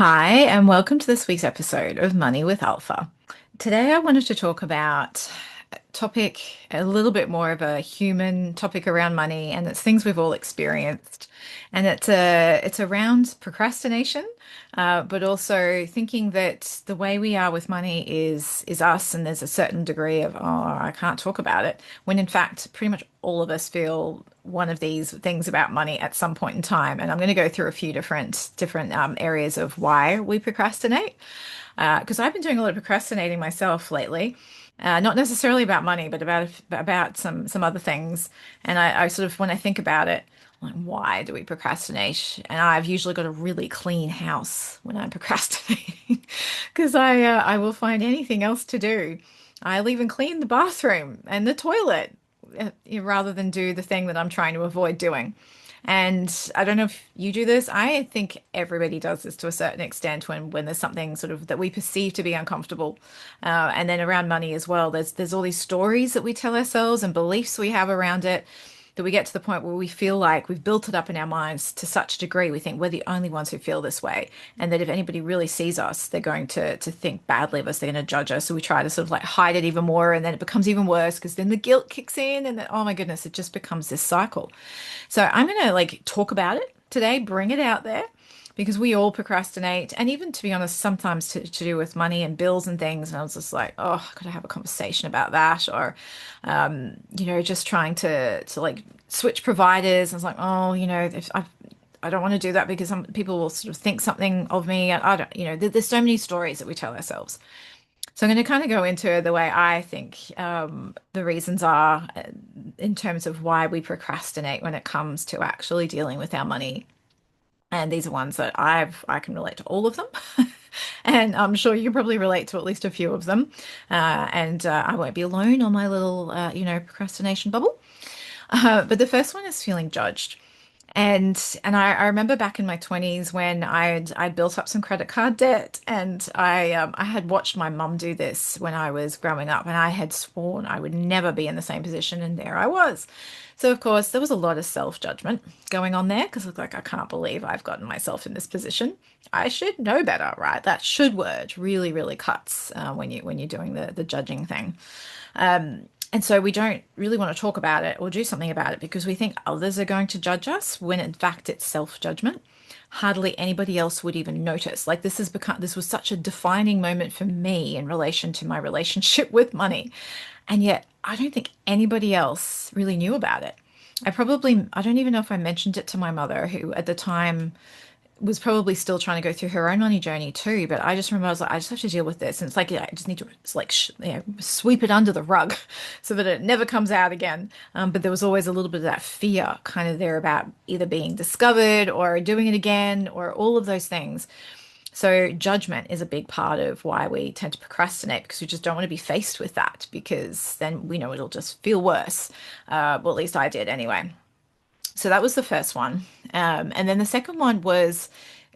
Hi, and welcome to this week's episode of Money with Alpha. Today, I wanted to talk about a topic, a little bit more of a human topic around money, and it's things we've all experienced. And it's around procrastination, but also thinking that the way we are with money is us, and there's a certain degree of, oh, I can't talk about it, when in fact, pretty much all of us feel one of these things about money at some point in time. And I'm going to go through a few different areas of why we procrastinate, because I've been doing a lot of procrastinating myself lately. Not necessarily about money, but about some other things. And I sort of, when I think about it, like, why do we procrastinate? And I've usually got a really clean house when I'm procrastinating, because I will find anything else to do. I'll even clean the bathroom and the toilet rather than do the thing that I'm trying to avoid doing. And I don't know if you do this. I think everybody does this to a certain extent when there's something sort of that we perceive to be uncomfortable. And then around money as well, there's all these stories that we tell ourselves and beliefs we have around it that we get to the point where we feel like we've built it up in our minds to such a degree we think we're the only ones who feel this way, and that if anybody really sees us, they're going to think badly of us, they're going to judge us. So we try to sort of like hide it even more, and then it becomes even worse because then the guilt kicks in, and then, oh my goodness, it just becomes this cycle. So I'm going to like talk about it today, bring it out there, because we all procrastinate. And even to be honest, sometimes to do with money and bills and things. And I was just like, oh, I gotta have a conversation about that. Or, just trying to like switch providers. I was like, oh, if I don't want to do that because some people will sort of think something of me. I don't, there's so many stories that we tell ourselves. So I'm going to kind of go into the way I think the reasons are in terms of why we procrastinate when it comes to actually dealing with our money. And these are ones that I can relate to all of them. And I'm sure you can probably relate to at least a few of them. And I won't be alone on my little, procrastination bubble. But the first one is feeling judged. And I remember back in my 20s when I'd built up some credit card debt, and I had watched my mum do this when I was growing up, and I had sworn I would never be in the same position, and there I was. So of course there was a lot of self-judgment going on there because I was like, I can't believe I've gotten myself in this position. I should know better, right? That should word really, really cuts when you're doing the judging thing. And so we don't really want to talk about it or do something about it because we think others are going to judge us when in fact it's self-judgment. Hardly anybody else would even notice. Like this was such a defining moment for me in relation to my relationship with money. And yet I don't think anybody else really knew about it. I don't even know if I mentioned it to my mother, who at the time was probably still trying to go through her own money journey too. But I just remember I was like, I just have to deal with this. And it's like, yeah, I just need to sweep it under the rug so that it never comes out again. But there was always a little bit of that fear kind of there about either being discovered or doing it again or all of those things. So judgment is a big part of why we tend to procrastinate because we just don't want to be faced with that because then we know it'll just feel worse. Well, at least I did anyway. So that was the first one. And then the second one was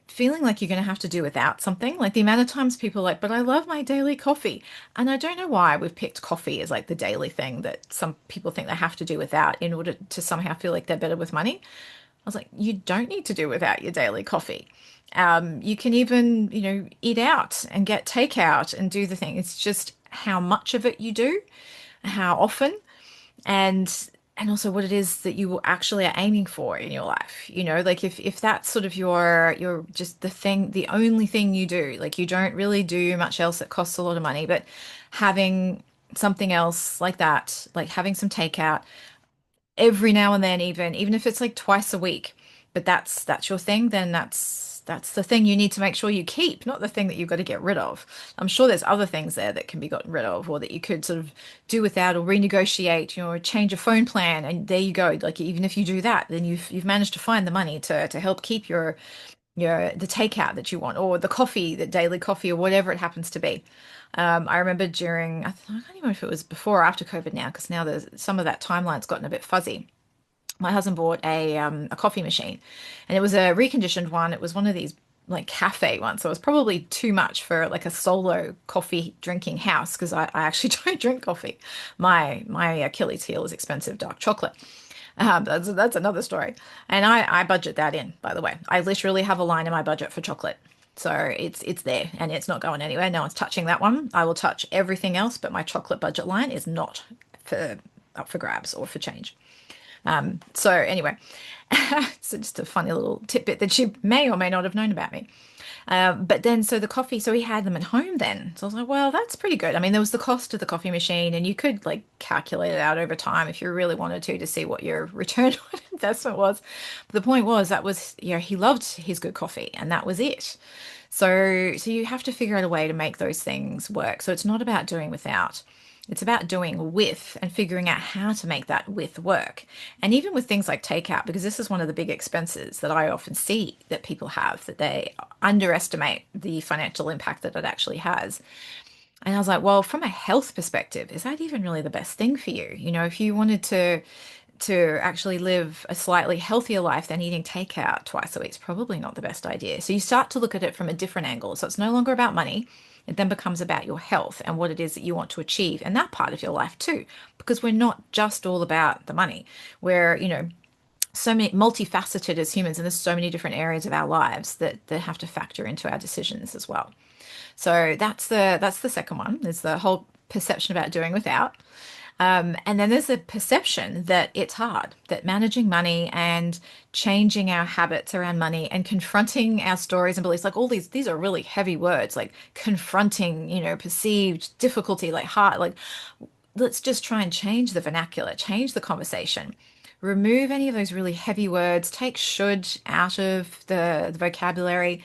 feeling like you're going to have to do without something. Like the amount of times people are like, but I love my daily coffee. And I don't know why we've picked coffee as like the daily thing that some people think they have to do without in order to somehow feel like they're better with money. I was like, you don't need to do without your daily coffee. You can even, eat out and get takeout and do the thing. It's just how much of it you do, how often, and also what it is that you actually are aiming for in your life. Like if that's sort of your just the only thing you do, like you don't really do much else that costs a lot of money, but having something else like that, like having some takeout every now and then, even if it's like twice a week, but that's your thing, then that's the thing you need to make sure you keep, not the thing that you've got to get rid of. I'm sure there's other things there that can be gotten rid of or that you could sort of do without or renegotiate, or change a phone plan, and there you go. Like even if you do that, then you've managed to find the money to help keep your the takeout that you want, or the coffee, the daily coffee, or whatever it happens to be. I remember I can't even remember if it was before or after COVID now, because now there's some of that timeline's gotten a bit fuzzy. My husband bought a coffee machine, and it was a reconditioned one. It was one of these like cafe ones, so it was probably too much for like a solo coffee drinking house because I actually don't drink coffee. My Achilles heel is expensive dark chocolate. That's another story. And I budget that in, by the way. I literally have a line in my budget for chocolate. So it's there and it's not going anywhere. No one's touching that one. I will touch everything else, but my chocolate budget line is not for up for grabs or for change. So anyway, so just a funny little tidbit that you may or may not have known about me. But then, so the coffee, so we had them at home then. So I was like, well, that's pretty good. I mean, there was the cost of the coffee machine, and you could like calculate it out over time if you really wanted to see what your return on investment was. But the point was that was, he loved his good coffee, and that was it. So you have to figure out a way to make those things work. So it's not about doing without. It's about doing with and figuring out how to make that with work. And even with things like takeout, because this is one of the big expenses that I often see that people have, that they underestimate the financial impact that it actually has. And I was like, well, from a health perspective, is that even really the best thing for you? If you wanted to actually live a slightly healthier life than eating takeout twice a week is probably not the best idea. So you start to look at it from a different angle. So it's no longer about money. It then becomes about your health and what it is that you want to achieve in that part of your life too. Because we're not just all about the money. We're so many multifaceted as humans, and there's so many different areas of our lives that have to factor into our decisions as well. So that's the second one, is the whole perception about doing without. And then there's the perception that it's hard, that managing money and changing our habits around money and confronting our stories and beliefs, like all these are really heavy words, like confronting, perceived difficulty, like hard, like let's just try and change the vernacular, change the conversation. Remove any of those really heavy words, take should out of the vocabulary,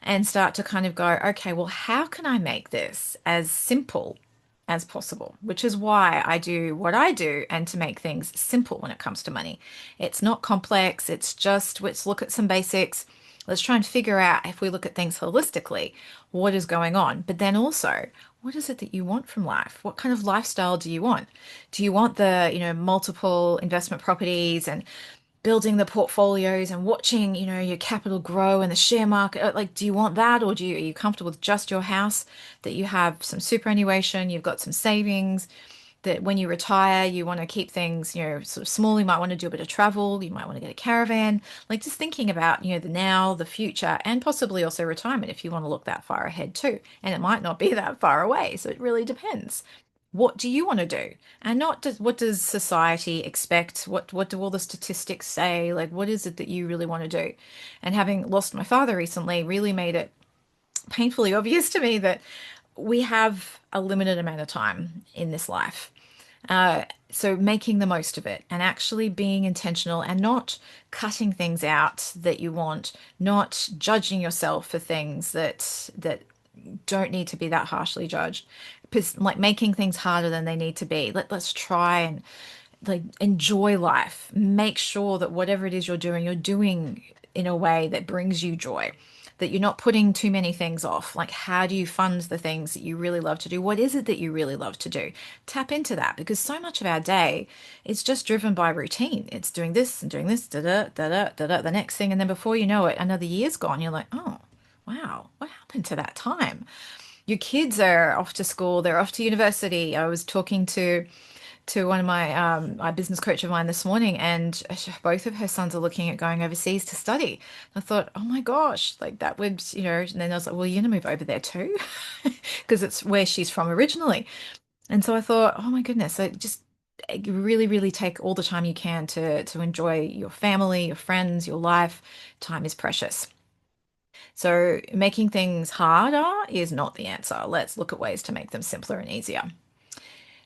and start to kind of go, okay, well, how can I make this as simple as possible? Which is why I do what I do, and to make things simple when it comes to money. It's not complex. It's just, let's look at some basics. Let's try and figure out, if we look at things holistically, what is going on. But then also, what is it that you want from life? What kind of lifestyle do you want? Do you want the multiple investment properties and building the portfolios and watching, your capital grow and the share market? Like, do you want that, or are you comfortable with just your house, that you have some superannuation, you've got some savings, that when you retire, you want to keep things, sort of small. You might want to do a bit of travel. You might want to get a caravan. Like, just thinking about, the now, the future, and possibly also retirement if you want to look that far ahead too. And it might not be that far away. So it really depends. What do you want to do? And not just what does society expect? What do all the statistics say? Like, what is it that you really want to do? And having lost my father recently really made it painfully obvious to me that we have a limited amount of time in this life. So making the most of it and actually being intentional and not cutting things out that you want, not judging yourself for things that don't need to be that harshly judged, like making things harder than they need to be. Let's try and like enjoy life. Make sure that whatever it is you're doing in a way that brings you joy, that you're not putting too many things off. Like, how do you fund the things that you really love to do? What is it that you really love to do? Tap into that, because so much of our day is just driven by routine. It's doing this and doing this, da da da da da da, the next thing, and then before you know it, another year's gone. You're like, oh, wow, what happened to that time? Your kids are off to school, they're off to university. I was talking to one of my business coach of mine this morning, and both of her sons are looking at going overseas to study. I thought, oh my gosh, like that would, and then I was like, well, you're gonna move over there too, because it's where she's from originally. And so I thought, oh my goodness, so just really, really take all the time you can to enjoy your family, your friends, your life. Time is precious. So making things harder is not the answer. Let's look at ways to make them simpler and easier.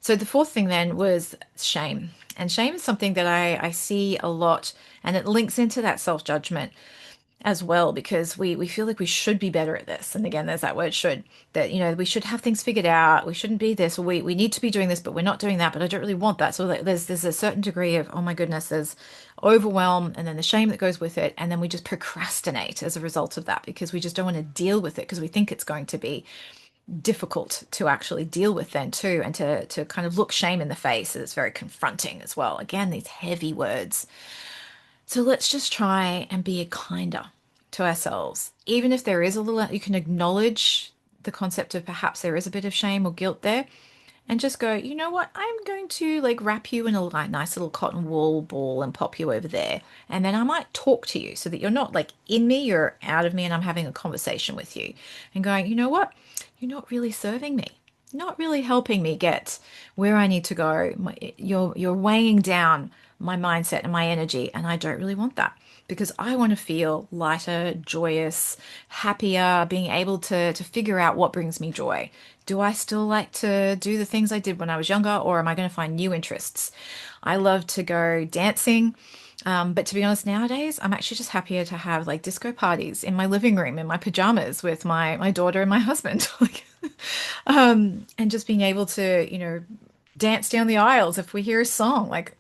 So the fourth thing then was shame. And shame is something that I see a lot, and it links into that self-judgment as well, because we feel like we should be better at this. And again, there's that word should, that, we should have things figured out. We shouldn't be this, or we need to be doing this, but we're not doing that, but I don't really want that. So there's a certain degree of, oh my goodness, there's overwhelm, and then the shame that goes with it. And then we just procrastinate as a result of that, because we just don't want to deal with it, because we think it's going to be difficult to actually deal with then too, and to kind of look shame in the face. It's very confronting as well. Again, these heavy words. So let's just try and be kinder to ourselves. Even if there is a little, you can acknowledge the concept of perhaps there is a bit of shame or guilt there, and just go, you know what? I'm going to like wrap you in a like nice little cotton wool ball and pop you over there. And then I might talk to you so that you're not like in me, you're out of me, and I'm having a conversation with you and going, you know what? You're not really serving me. Not really helping me get where I need to go. You're weighing down my mindset and my energy, and I don't really want that because I want to feel lighter, joyous, happier, being able to figure out what brings me joy. Do I still like to do the things I did when I was younger, or am I going to find new interests? I love to go dancing. But to be honest, nowadays I'm actually just happier to have like disco parties in my living room in my pajamas with my daughter and my husband. Like, and just being able to, dance down the aisles if we hear a song. Like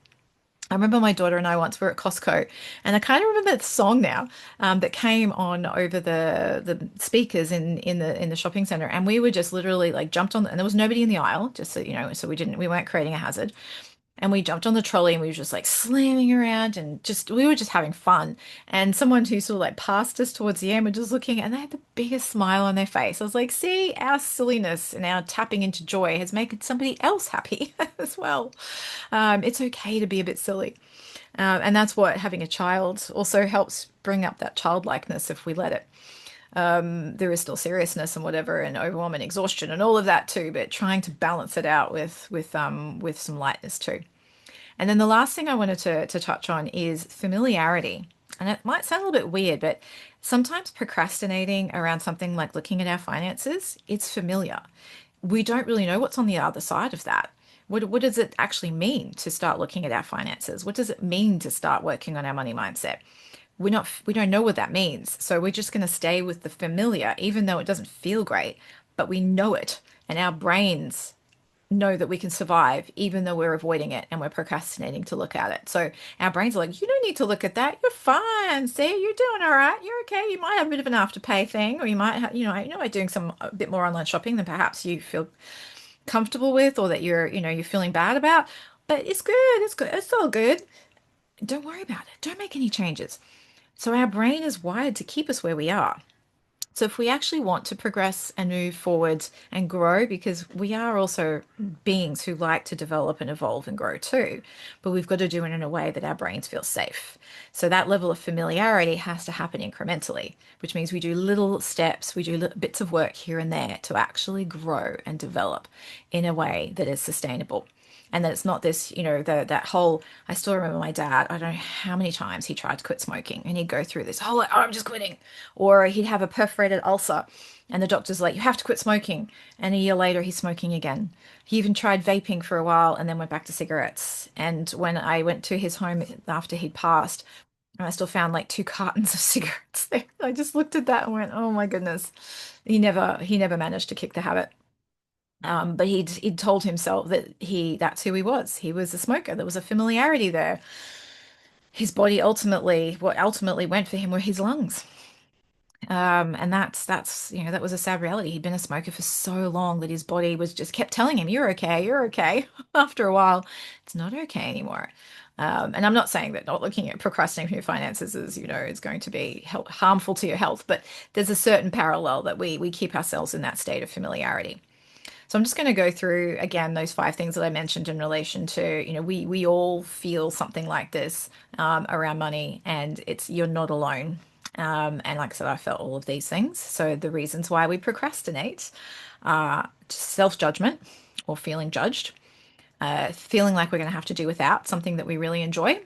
I remember my daughter and I once were at Costco, and I kind of remember the song now that came on over the speakers in the shopping center, and we were just literally like jumped on, and there was nobody in the aisle, just so you know, so we weren't creating a hazard, and we jumped on the trolley and we were just like slamming around and just we were just having fun. And someone who sort of like passed us towards the end were just looking and they had the biggest smile on their face. I was like, see, our silliness and our tapping into joy has made somebody else happy as well. It's okay to be a bit silly. And that's what having a child also helps bring up that childlikeness if we let it. There is still seriousness and whatever and overwhelm and exhaustion and all of that too, but trying to balance it out with some lightness too. And then the last thing I wanted to touch on is familiarity. And it might sound a little bit weird, but sometimes procrastinating around something like looking at our finances, it's familiar. We don't really know what's on the other side of that. What does it actually mean to start looking at our finances? What does it mean to start working on our money mindset? We don't know what that means. So we're just going to stay with the familiar, even though it doesn't feel great, but we know it. And our brains know that we can survive even though we're avoiding it and we're procrastinating to look at it. So our brains are like, you don't need to look at that. You're fine. See, you're doing all right. You're okay. You might have a bit of an afterpay thing, or you might have, by doing some a bit more online shopping than perhaps you feel comfortable with, or that you're feeling bad about. But it's good. It's good. It's all good. Don't worry about it. Don't make any changes. So our brain is wired to keep us where we are. So if we actually want to progress and move forward and grow, because we are also beings who like to develop and evolve and grow too, but we've got to do it in a way that our brains feel safe. So that level of familiarity has to happen incrementally, which means we do little steps, we do bits of work here and there to actually grow and develop in a way that is sustainable. And that it's not this, that whole, I still remember my dad, I don't know how many times he tried to quit smoking and he'd go through this whole, like, oh, I'm just quitting. Or he'd have a perforated ulcer and the doctor's like, you have to quit smoking. And a year later, he's smoking again. He even tried vaping for a while and then went back to cigarettes. And when I went to his home after he'd passed, I still found like 2 cartons of cigarettes there. I just looked at that and went, oh my goodness. He never managed to kick the habit. But he'd told himself that that's who he was. He was a smoker. There was a familiarity there. His body what ultimately went for him were his lungs. And that was a sad reality. He'd been a smoker for so long that his body was just kept telling him, "You're okay, you're okay." After a while, it's not okay anymore. And I'm not saying that not looking at procrastinating your finances is going to be harmful to your health, but there's a certain parallel that we keep ourselves in that state of familiarity. So I'm just going to go through again those 5 things that I mentioned in relation to, we all feel something like this around money, and you're not alone. And like I said, I felt all of these things. So the reasons why we procrastinate are self-judgment or feeling judged, feeling like we're going to have to do without something that we really enjoy,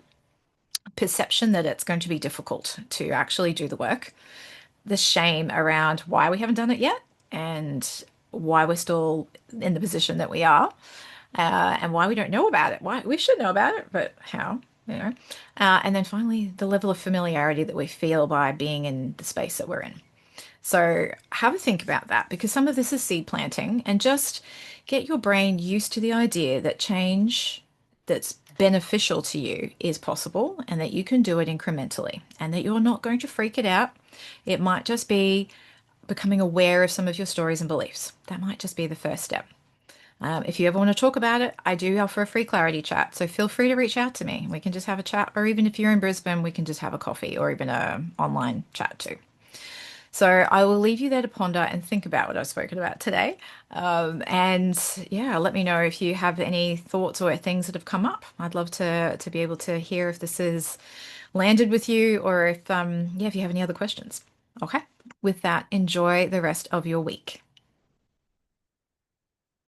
perception that it's going to be difficult to actually do the work, the shame around why we haven't done it yet, and why we're still in the position that we are, and why we don't know about it. Why we should know about it, but how, and then finally, the level of familiarity that we feel by being in the space that we're in. So have a think about that, because some of this is seed planting, and just get your brain used to the idea that change that's beneficial to you is possible and that you can do it incrementally and that you're not going to freak it out. It might just be becoming aware of some of your stories and beliefs. That might just be the first step. If you ever want to talk about it, I do offer a free clarity chat. So feel free to reach out to me. We can just have a chat, or even if you're in Brisbane, we can just have a coffee or even a online chat too. So I will leave you there to ponder and think about what I've spoken about today. And yeah, let me know if you have any thoughts or things that have come up. I'd love to be able to hear if this has landed with you or if yeah, if you have any other questions. Okay. With that, enjoy the rest of your week.